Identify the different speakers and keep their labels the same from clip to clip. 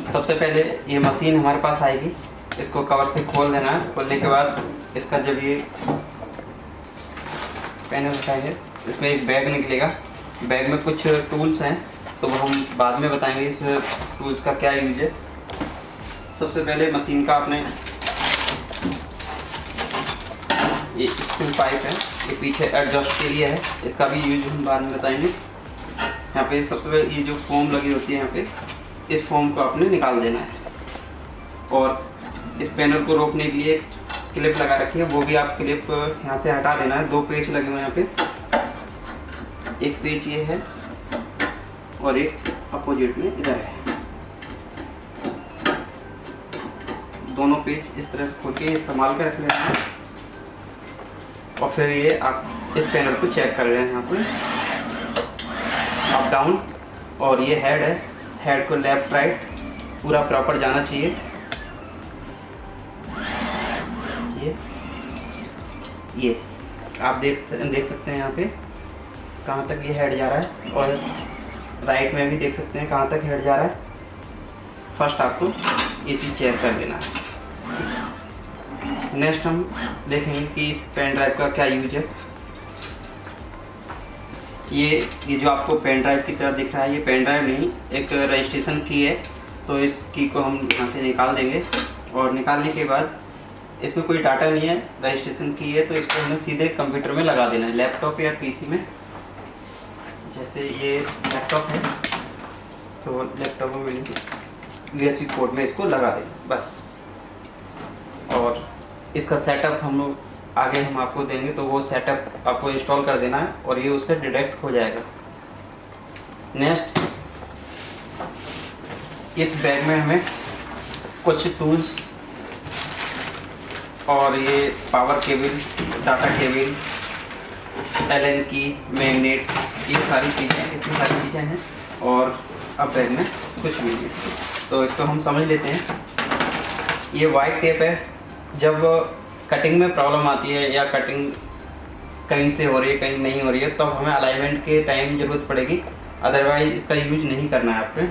Speaker 1: सबसे पहले ये मशीन हमारे पास आएगी, इसको कवर से खोल देना है। खोलने के बाद इसका जब ये पैनल उठाएंगे इसमें एक बैग निकलेगा। बैग में कुछ टूल्स हैं तो वो हम बाद में बताएंगे इस टूल्स का क्या यूज है। सबसे पहले मशीन का आपने ये स्क्रू पाइप है, ये पीछे एडजस्ट के लिए है, इसका भी यूज हम बाद में बताएंगे। यहाँ पे सबसे पहले ये जो फोम लगी होती है यहाँ पे, इस फोम को आपने निकाल देना है। और इस पैनल को रोकने के लिए क्लिप लगा रखी है, वो भी आप क्लिप यहाँ से हटा देना है। 2 पेच लगे हुए हैं यहाँ पे, एक पेच ये है और एक अपोजिट में इधर है। दोनों पेच इस तरह से खोल के संभाल कर रख लेना है। और फिर ये आप इस पैनल को चेक कर रहे हैं यहाँ से अप डाउन। और ये हेड है, हेड को लेफ्ट राइट पूरा प्रॉपर जाना चाहिए। ये आप देख सकते हैं यहाँ पे कहाँ तक ये हेड जा रहा है, और राइट में भी देख सकते हैं कहाँ तक हेड जा रहा है। फर्स्ट आपको ये चीज़ चेक कर लेना है। नेक्स्ट हम देखेंगे कि इस पेन ड्राइव का क्या यूज है। ये जो आपको पेन ड्राइव की तरह दिख रहा है, ये पेन ड्राइव नहीं, एक रजिस्ट्रेशन की है। तो इस की को हम यहाँ से निकाल देंगे, और निकालने के बाद इसमें कोई डाटा नहीं है, रजिस्ट्रेशन की है, तो इसको हमें सीधे कंप्यूटर में लगा देना है, लैपटॉप या पीसी में। जैसे ये लैपटॉप है तो लैपटॉप में मैंने USB पोर्ट में इसको लगा देना बस। और इसका सेटअप हम लोग आगे हम आपको देंगे, तो वो सेटअप आपको इंस्टॉल कर देना है और ये उससे डायरेक्ट हो जाएगा। नेक्स्ट, इस बैग में हमें कुछ टूल्स और ये power cable, data cable, Allen key, magnet, ये सारी चीज़ें, इतनी सारी चीज़ें हैं। और अब बैग में कुछ भी नहीं, तो इसको हम समझ लेते हैं। ये वाइट टेप है, जब कटिंग में प्रॉब्लम आती है या कटिंग कहीं से हो रही है कहीं नहीं हो रही है, तो हमें अलाइनमेंट के टाइम ज़रूरत पड़ेगी, अदरवाइज इसका यूज नहीं करना है आपने।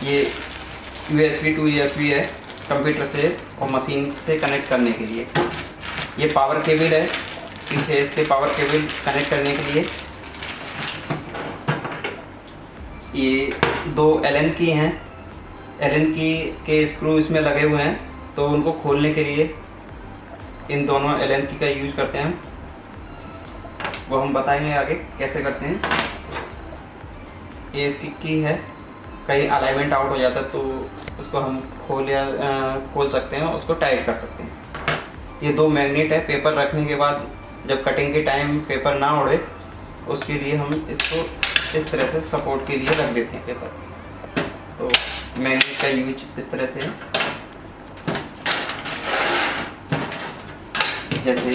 Speaker 1: ये USB to USB है कंप्यूटर से और मशीन से कनेक्ट करने के लिए। ये पावर केबल है, पीछे इसके पावर केबल कनेक्ट करने के लिए। ये 2 एलन की हैं, एलन की के स्क्रू इसमें लगे हुए हैं, तो उनको खोलने के लिए इन दोनों एलन की का यूज करते हैं। वो हम बताएंगे आगे कैसे करते हैं। ये इसकी की है, कहीं अलाइनमेंट आउट हो जाता है तो उसको हम खोल सकते हैं, उसको टाइट कर सकते हैं। ये 2 मैग्नेट है, पेपर रखने के बाद जब कटिंग के टाइम पेपर ना उड़े उसके लिए हम इसको इस तरह से सपोर्ट के लिए रख देते हैं पेपर। तो मैग्नेट का यूज इस तरह से है। जैसे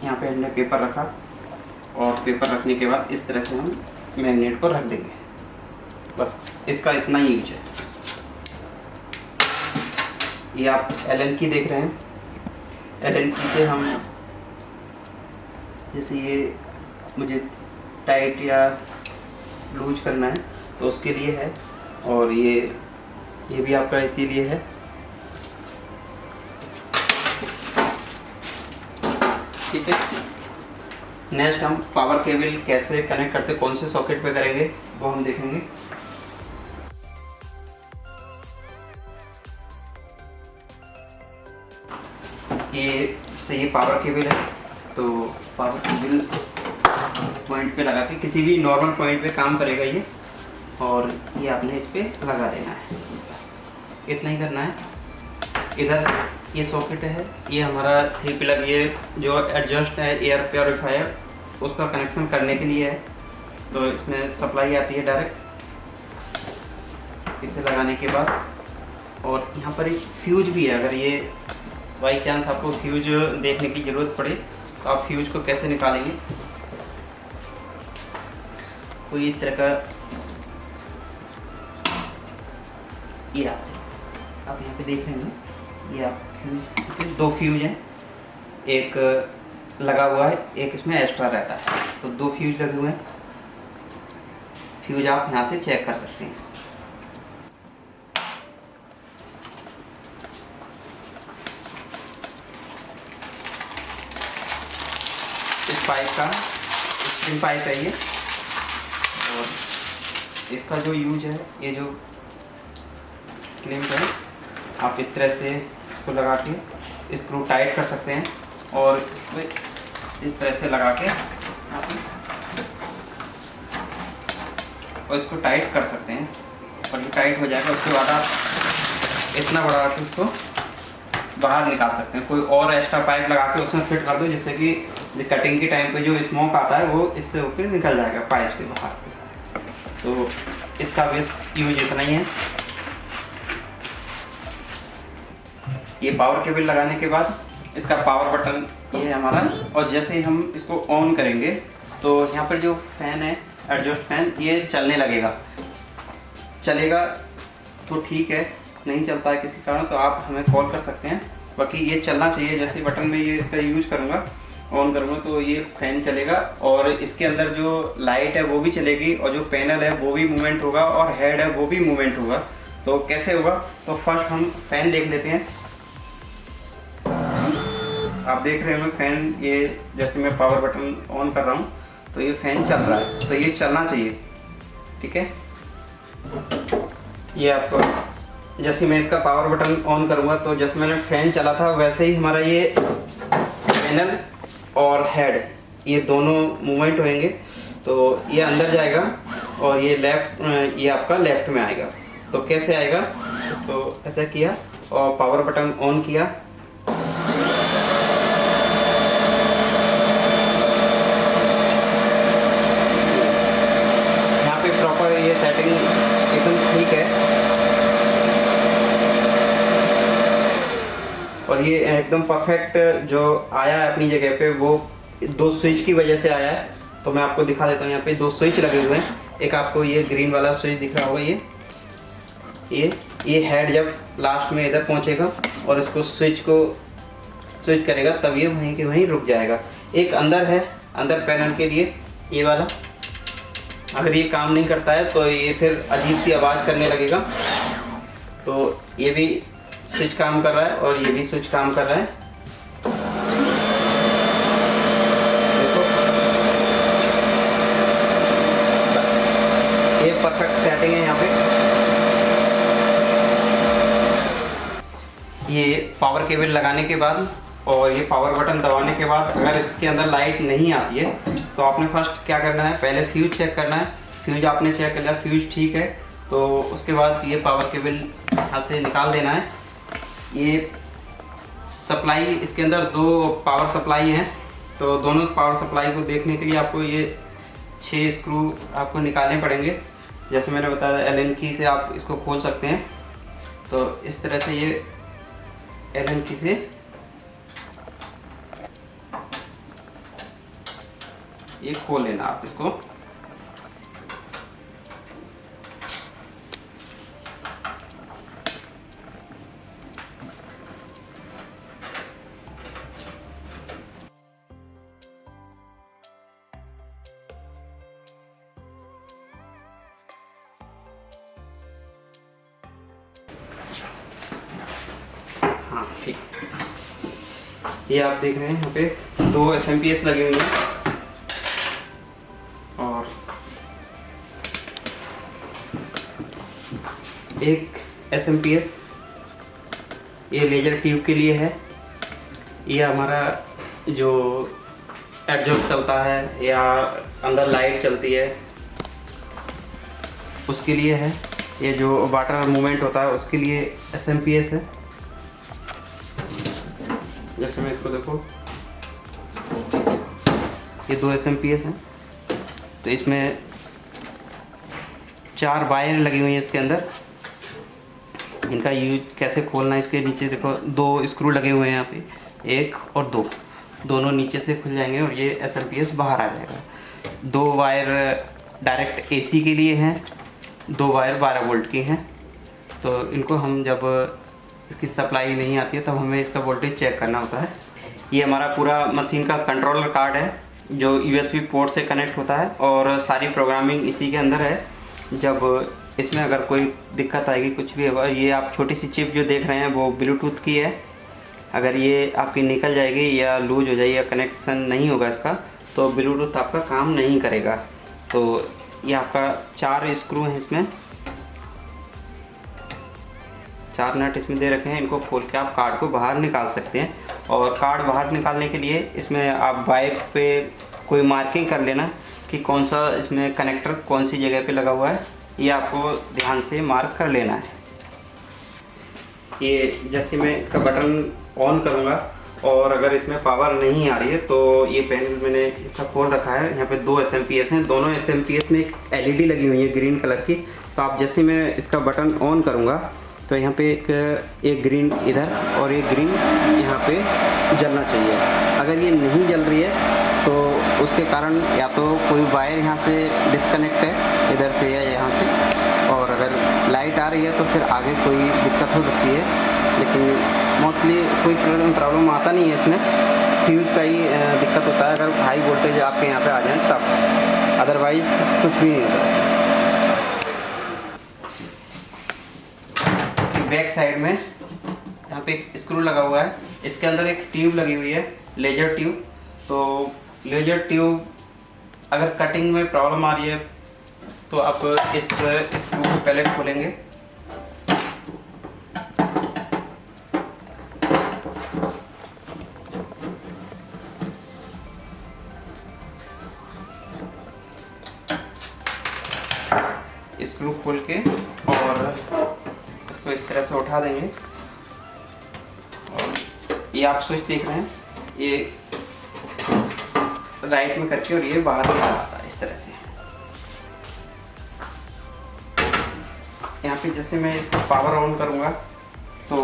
Speaker 1: यहाँ पे हमने पेपर रखा, और पेपर रखने के बाद इस तरह से हम मैग्नेट को रख देंगे, बस इसका इतना ही यूज है। ये आप एलन की देख रहे हैं, एलन की से हम जैसे ये मुझे टाइट या लूज करना है तो उसके लिए है, और ये भी आपका इसीलिए है। ठीक है, नेक्स्ट हम पावर केबल कैसे कनेक्ट करते, कौन से सॉकेट पे करेंगे वो हम देखेंगे। ये पावर केबल है, तो पावर केबल पॉइंट पे लगा के किसी भी नॉर्मल पॉइंट पे काम करेगा ये, और ये आपने इस पे लगा देना है, बस इतना ही करना है। इधर ये सॉकेट है, ये हमारा 3 प्लग, ये जो एडजस्ट है एयर प्योरीफायर उसका कनेक्शन करने के लिए है। तो इसमें सप्लाई आती है डायरेक्ट, इसे लगाने के बाद। और यहाँ पर एक फ्यूज भी है, अगर ये बाई चांस आपको फ्यूज देखने की ज़रूरत पड़े तो आप फ्यूज को कैसे निकालेंगे। कोई इस तरह का ये आप यहाँ पे देख रहे हैं, ये आप दो फ्यूज हैं, एक लगा हुआ है, एक इसमें एक्स्ट्रा रहता है, तो दो फ्यूज लगे हुए हैं। फ्यूज आप यहाँ से चेक कर सकते हैं। इस पाइप का स्प्रिंग पाइप है ये, और इसका जो यूज है, ये जो क्लैंप है, आप इस तरह से इसको लगा के स्क्रू टाइट कर सकते हैं, और इसको इस तरह से लगा के और इसको टाइट कर सकते हैं, और ये टाइट हो जाएगा। उसके बाद आप इतना बड़ा इसको बाहर निकाल सकते हैं। कोई और एक्स्ट्रा पाइप लगा के उसमें फिट कर दो, जिससे कि कटिंग के टाइम पे जो स्मोक आता है वो इससे होकर निकल जाएगा पाइप से बाहर। तो इसका बेस यूज इतना ही है। ये पावर केबल लगाने के बाद इसका पावर बटन ये है हमारा, और जैसे ही हम इसको ऑन करेंगे तो यहाँ पर जो फैन है, एडजस्ट फैन, ये चलने लगेगा। चलेगा तो ठीक है, नहीं चलता है किसी कारण तो आप हमें कॉल कर सकते हैं। बाकी ये चलना चाहिए। जैसे बटन में ये इसका यूज करूँगा, ऑन करूँगा तो ये फैन चलेगा, और इसके अंदर जो लाइट है वो भी चलेगी, और जो पैनल है वो भी मूवमेंट होगा, और हेड है वो भी मूवमेंट होगा। तो कैसे होगा, तो फर्स्ट हम फैन देख लेते हैं। आप देख रहे हैं फैन, ये जैसे मैं पावर बटन ऑन कर रहा हूँ तो ये फैन चल रहा है, तो ये चलना चाहिए, ठीक है। ये आपको जैसे मैं इसका पावर बटन ऑन करूँगा तो जैसे मैंने फैन चला था वैसे ही हमारा ये पैनल और हेड ये दोनों मूवमेंट होंगे। तो ये अंदर जाएगा और ये लेफ्ट, ये आपका लेफ्ट में आएगा। तो कैसे आएगा, इसको ऐसा किया और पावर बटन ऑन किया, यहाँ पे प्रॉपर ये सेटिंग एकदम ठीक है, और ये एकदम परफेक्ट जो आया है अपनी जगह पे, वो दो स्विच की वजह से आया है। तो मैं आपको दिखा देता हूँ, यहाँ पे दो स्विच लगे हुए हैं। एक आपको ये ग्रीन वाला स्विच दिख रहा होगा, ये हेड जब लास्ट में इधर पहुँचेगा और इसको स्विच करेगा तब ये वहीं के वहीं रुक जाएगा। एक अंदर है, अंदर पैनल के लिए ये वाला, अगर ये काम नहीं करता है तो ये फिर अजीब सी आवाज़ करने लगेगा। तो ये भी स्विच काम कर रहा है और ये भी स्विच काम कर रहा है। देखो बस ये परफेक्ट सेटिंग है यहाँ पे। ये पावर केबल लगाने के बाद और ये पावर बटन दबाने के बाद अगर इसके अंदर लाइट नहीं आती है तो आपने फर्स्ट क्या करना है, पहले फ्यूज चेक करना है। फ्यूज आपने चेक कर लिया, फ्यूज ठीक है, तो उसके बाद ये पावर केबल यहाँ से निकाल देना है। ये सप्लाई, इसके अंदर दो पावर सप्लाई हैं, तो दोनों पावर सप्लाई को देखने के लिए आपको ये 6 स्क्रू आपको निकालने पड़ेंगे। जैसे मैंने बताया एलन की से आप इसको खोल सकते हैं। तो इस तरह से ये एलन की से ये खोल लेना आप इसको। हाँ ठीक, ये आप देख रहे हैं यहाँ पे 2 SMPS लगी हुई हैं और एक SMPS ये लेजर ट्यूब के लिए है। ये हमारा जो एग्जॉस्ट चलता है या अंदर लाइट चलती है उसके लिए है। ये जो वाटर मूवमेंट होता है उसके लिए SMPS है। जैसे मैं इसको देखो, ये 2 SMPS हैं, तो इसमें 4 वायर लगी हुई हैं इसके अंदर। इनका यूज कैसे खोलना है, इसके नीचे देखो 2 स्क्रू लगे हुए हैं यहाँ पे, 1 और 2, दोनों नीचे से खुल जाएंगे और ये SMPS बाहर आ जाएगा। 2 वायर डायरेक्ट AC के लिए हैं, 2 वायर 12 वोल्ट की हैं। तो इनको हम जब इसकी सप्लाई नहीं आती है, तब हमें इसका वोल्टेज चेक करना होता है। ये हमारा पूरा मशीन का कंट्रोलर कार्ड है जो USB पोर्ट से कनेक्ट होता है और सारी प्रोग्रामिंग इसी के अंदर है। जब इसमें अगर कोई दिक्कत आएगी, कुछ भी होगा, ये आप छोटी सी चिप जो देख रहे हैं वो ब्लूटूथ की है। अगर ये आपकी निकल जाएगी या लूज हो जाएगी या कनेक्शन नहीं होगा इसका, तो ब्लूटूथ आपका काम नहीं करेगा। तो ये आपका 4 स्क्रू हैं, इसमें 4 नट इसमें दे रखे हैं। इनको खोल के आप कार्ड को बाहर निकाल सकते हैं। और कार्ड बाहर निकालने के लिए इसमें आप वायर पे कोई मार्किंग कर लेना कि कौन सा इसमें कनेक्टर कौन सी जगह पे लगा हुआ है, ये आपको ध्यान से मार्क कर लेना है। ये जैसे मैं इसका बटन ऑन करूँगा और अगर इसमें पावर नहीं आ रही है तो ये पैनल मैंने इसका खोल रखा है। यहाँ पे 2 SMPS हैं, दोनों SMPS में एक LED लगी हुई है ग्रीन कलर की। तो आप जैसे मैं इसका बटन ऑन करूँगा तो यहाँ पे एक ग्रीन इधर और एक ग्रीन यहाँ पे जलना चाहिए। अगर ये नहीं जल रही है तो उसके कारण या तो कोई वायर यहाँ से डिस्कनेक्ट है इधर से या यहाँ से, और अगर लाइट आ रही है तो फिर आगे कोई दिक्कत हो सकती है। लेकिन मोस्टली कोई प्रॉब्लम आता नहीं है इसमें, फ्यूज का ही दिक्कत होता है अगर हाई वोल्टेज आपके यहाँ पे आ जाए तब, अदरवाइज कुछ भी नहीं होता। बैक साइड में यहाँ पे एक स्क्रू लगा हुआ है, इसके अंदर एक ट्यूब लगी हुई है, लेजर ट्यूब। तो लेजर ट्यूब अगर कटिंग में प्रॉब्लम आ रही है तो आप इस स्क्रू को पहले खोलेंगे। स्क्रू खोल के और इसको इस तरह से उठा देंगे। और ये आप स्विच देख रहे हैं, ये राइट में करके और ये बाहर निकल आता है इस तरह से। यहाँ पे जैसे मैं इसको पावर ऑन करूँगा तो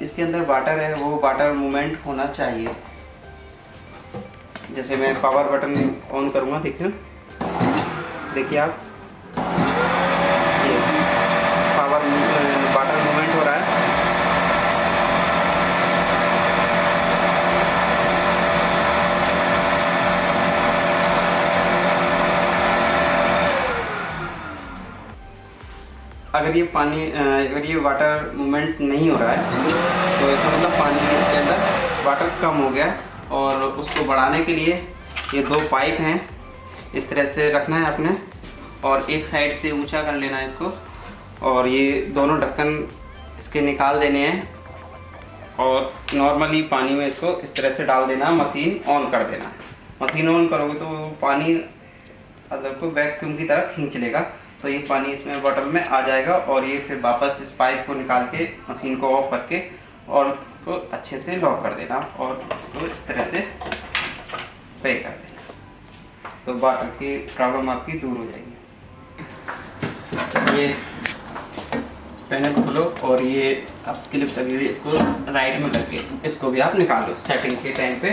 Speaker 1: इसके अंदर वाटर है, वो वाटर मूवमेंट होना चाहिए। जैसे मैं पावर बटन ऑन करूँगा, देखिए आप, पावर वाटर मूवमेंट हो रहा है। अगर ये वाटर मूवमेंट नहीं हो रहा है तो इसका मतलब पानी के अंदर वाटर कम हो गया। और उसको बढ़ाने के लिए ये 2 पाइप हैं, इस तरह से रखना है आपने और एक साइड से ऊंचा कर लेना है इसको, और ये दोनों ढक्कन इसके निकाल देने हैं और नॉर्मली पानी में इसको इस तरह से डाल देना, मशीन ऑन कर देना। मशीन ऑन करोगे तो पानी अंदर को वैक्यूम की तरह खींच लेगा, तो ये पानी इसमें बॉटल में आ जाएगा और ये फिर वापस इस पाइप को निकाल के मशीन को ऑफ करके और इसको अच्छे से लॉक कर देना और इसको इस तरह से पे कर देना, तो वाटर की प्रॉब्लम आपकी दूर हो जाएगी। ये पैनल खोलो और ये आप क्लिप लगी हुई है, इसको राइट में करके इसको भी आप निकाल लो सेटिंग के टाइम पे।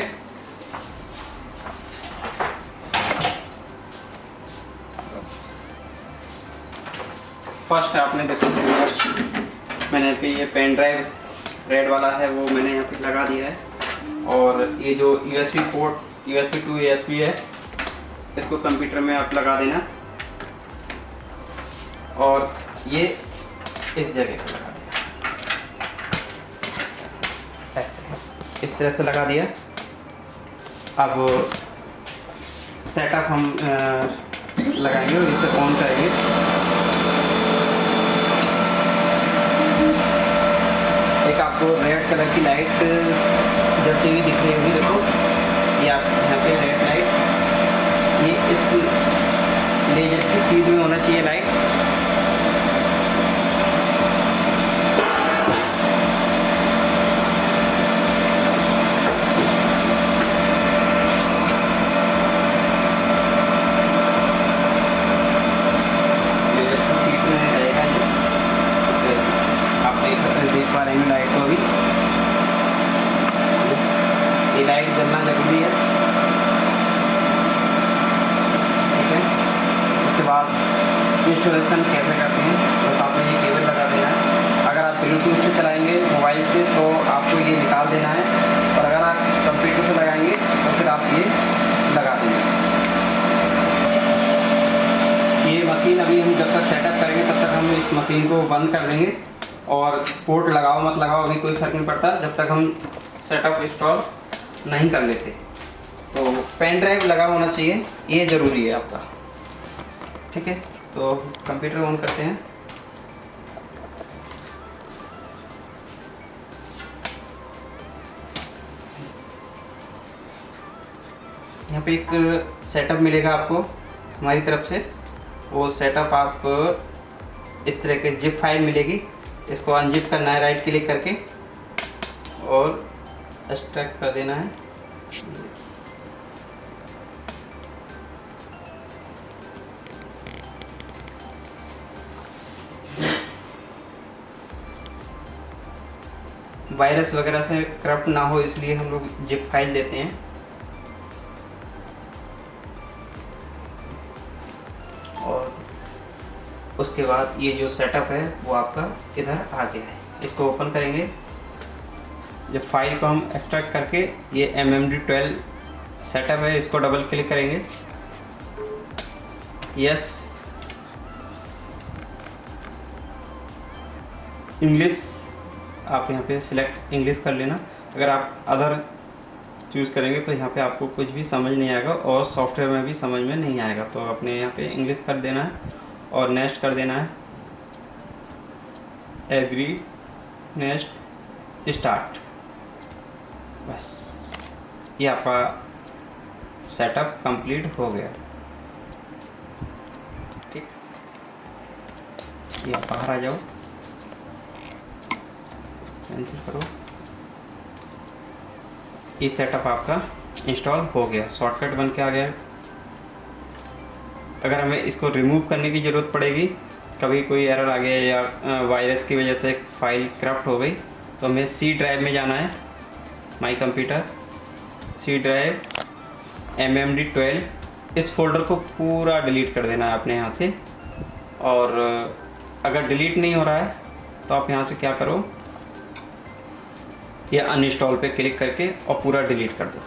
Speaker 1: फर्स्ट आपने देखो मैंने पे ये पेन ड्राइव रेड वाला है वो मैंने यहाँ पे लगा दिया है, और ये जो USB port USB to USB है इसको कंप्यूटर में आप लगा देना और ये इस जगह पे लगा दिया, ऐसे इस तरह से लगा दिया। अब सेटअप हम लगाएंगे और इसे ऑन करेंगे। एक आपको रेड कलर की लाइट जलती हुई दिख रही होगी, देखो ये आप यहाँ पे रेड लाइट, ये इस लेजर की सीध में होना चाहिए लाइट। लेजर की सीध में रहेगा ये, आप देख पा रहे हैं लाइट को भी, ये लाइट जलना जरूरी है, ठीक है। उसके बाद इंस्टॉलेशन कैसे करते हैं, बस आपने ये केबल लगा देना है। अगर आप ब्लूटूथ से चलाएंगे मशीन को बंद कर देंगे और पोर्ट लगाओ मत लगाओ अभी कोई फ़र्क नहीं पड़ता जब तक हम सेटअप इंस्टॉल नहीं कर लेते। तो पेन ड्राइव लगा होना चाहिए, ये ज़रूरी है आपका। ठीक है, तो कंप्यूटर ऑन करते हैं। यहाँ पे एक सेटअप मिलेगा आपको हमारी तरफ से, वो सेटअप आप इस तरह के जिप फाइल मिलेगी, इसको अनजिप करना है राइट क्लिक करके और एक्सट्रैक्ट कर देना है। वायरस वगैरह से करप्ट ना हो इसलिए हम लोग जिप फाइल देते हैं। और उसके बाद ये जो सेटअप है वो आपका इधर आ गया है, इसको ओपन करेंगे। जब फाइल को हम एक्सट्रैक्ट करके ये MMD12 सेटअप है, इसको डबल क्लिक करेंगे। यस, इंग्लिश आप यहाँ पे सिलेक्ट इंग्लिश कर लेना। अगर आप अदर चूज़ करेंगे तो यहाँ पे आपको कुछ भी समझ नहीं आएगा और सॉफ्टवेयर में भी समझ में नहीं आएगा। तो अपने यहाँ पे इंग्लिश कर देना है और नेक्स्ट कर देना है, एग्री, नेक्स्ट, स्टार्ट। बस ये आपका सेटअप कंप्लीट हो गया। ठीक, ये आप बाहर आ जाओ, कैंसिल करो। ये सेटअप आपका इंस्टॉल हो गया, शॉर्टकट बन के आ गया। अगर हमें इसको रिमूव करने की ज़रूरत पड़ेगी, कभी कोई एरर आ गया या वायरस की वजह से फाइल करप्ट हो गई, तो हमें सी ड्राइव में जाना है, my computer, C drive, MMD12। इस फोल्डर को पूरा डिलीट कर देना है अपने यहाँ से। और अगर डिलीट नहीं हो रहा है तो आप यहाँ से क्या करो, ये अनइंस्टॉल पे क्लिक करके और पूरा डिलीट कर दो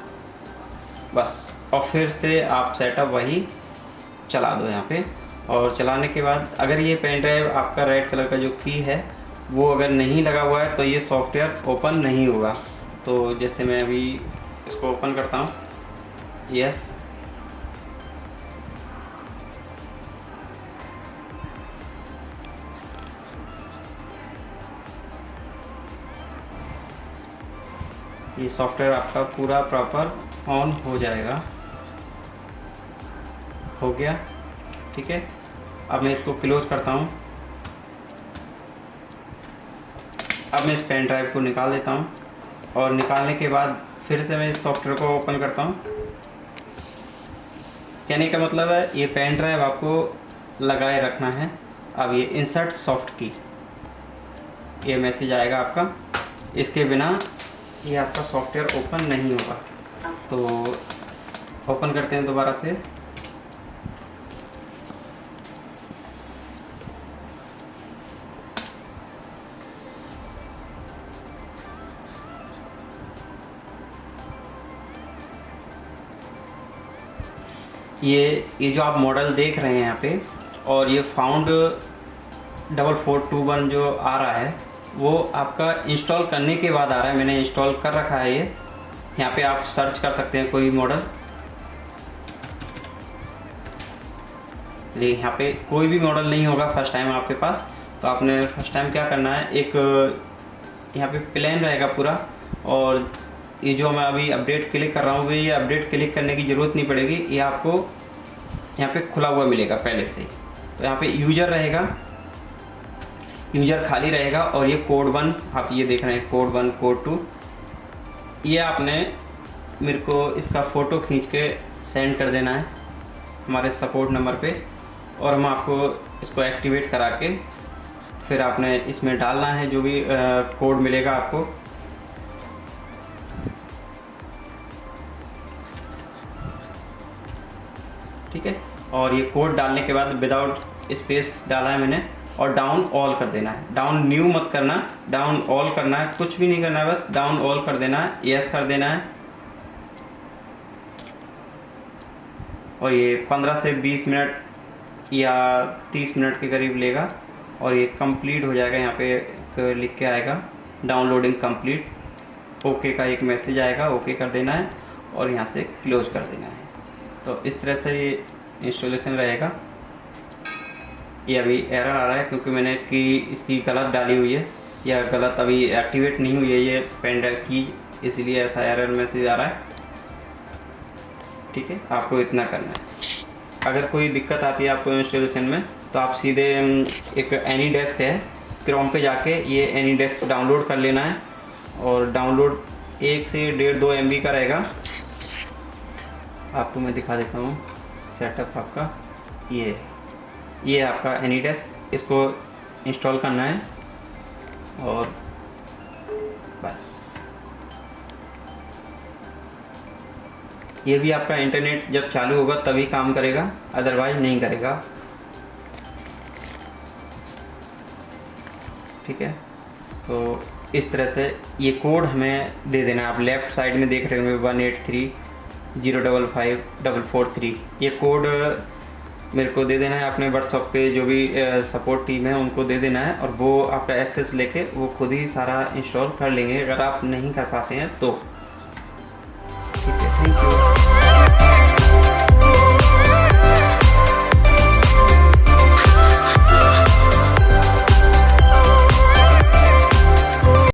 Speaker 1: बस। और फिर से आप सेटअप वही चला दो यहाँ पे। और चलाने के बाद अगर ये पेन ड्राइव आपका रेड कलर का जो की है वो अगर नहीं लगा हुआ है तो ये सॉफ्टवेयर ओपन नहीं होगा। तो जैसे मैं अभी इसको ओपन करता हूँ, यस, ये सॉफ्टवेयर आपका पूरा प्रॉपर ऑन हो जाएगा। हो गया, ठीक है। अब मैं इसको क्लोज करता हूँ। अब मैं इस पेन ड्राइव को निकाल देता हूँ और निकालने के बाद फिर से मैं इस सॉफ्टवेयर को ओपन करता हूँ। कहने का मतलब है ये पेन ड्राइव आपको लगाए रखना है। अब ये इंसर्ट सॉफ्ट की, ये मैसेज आएगा आपका, इसके बिना ये आपका सॉफ्टवेयर ओपन नहीं होगा। तो ओपन करते हैं दोबारा से। ये जो आप मॉडल देख रहे हैं यहाँ पे, और ये फाउंड 4421 जो आ रहा है वो आपका इंस्टॉल करने के बाद आ रहा है। मैंने इंस्टॉल कर रखा है ये। यहाँ पे आप सर्च कर सकते हैं कोई मॉडल। लेकिन यहाँ पे कोई भी मॉडल नहीं होगा फर्स्ट टाइम आपके पास। तो आपने फर्स्ट टाइम क्या करना है, एक यहाँ पे प्लेन रहेगा पूरा, और ये जो मैं अभी अपडेट क्लिक कर रहा हूँ ये अपडेट क्लिक करने की ज़रूरत नहीं पड़ेगी, ये आपको यहाँ पे खुला हुआ मिलेगा पहले से। तो यहाँ पे यूज़र रहेगा, यूज़र खाली रहेगा, और ये कोड 1 आप ये देख रहे हैं, कोड 1, कोड 2। ये आपने मेरे को इसका फ़ोटो खींच के सेंड कर देना है हमारे सपोर्ट नंबर पे, और हम आपको इसको एक्टिवेट करा के फिर आपने इसमें डालना है जो भी कोड मिलेगा आपको। ठीक है, और ये कोड डालने के बाद विदाउट स्पेस डाला है मैंने, और डाउन ऑल कर देना है। डाउन न्यू मत करना, डाउन ऑल करना है, कुछ भी नहीं करना है, बस डाउन ऑल कर देना है, यस कर देना है। और ये 15 से 20 मिनट या 30 मिनट के करीब लेगा। और ये कंप्लीट हो जाएगा। यहाँ पे एक लिख के आएगा डाउनलोडिंग कंप्लीट, ओके का एक मैसेज आएगा, ओके कर देना है और यहाँ से क्लोज कर देना है। तो इस तरह से ये इंस्टॉलेशन रहेगा। ये अभी एरर आ रहा है क्योंकि मैंने की इसकी गलत डाली हुई है, या गलत अभी एक्टिवेट नहीं हुई है ये पेन ड्राइव की, इसलिए ऐसा एरर मैसेज आ रहा है। ठीक है, आपको इतना करना है। अगर कोई दिक्कत आती है आपको इंस्टॉलेशन में तो आप सीधे एक एनीडेस्क है, क्रोम पे जाके ये एनीडेस्क डाउनलोड कर लेना है और डाउनलोड 1 से 1.5-2 MB का रहेगा। आपको मैं दिखा देता हूँ सेटअप आपका। ये आपका एनीडेस्क, इसको इंस्टॉल करना है और बस। ये भी आपका इंटरनेट जब चालू होगा तभी काम करेगा, अदरवाइज नहीं करेगा। ठीक है, तो इस तरह से ये कोड हमें दे देना है। आप लेफ़्ट साइड में देख रहे होंगे 183055443, ये कोड मेरे को दे देना है। अपने व्हाट्सएप पे जो भी सपोर्ट टीम है उनको दे देना है और वो आपका एक्सेस लेके वो खुद ही सारा इंस्टॉल कर लेंगे अगर आप नहीं कर पाते हैं तो।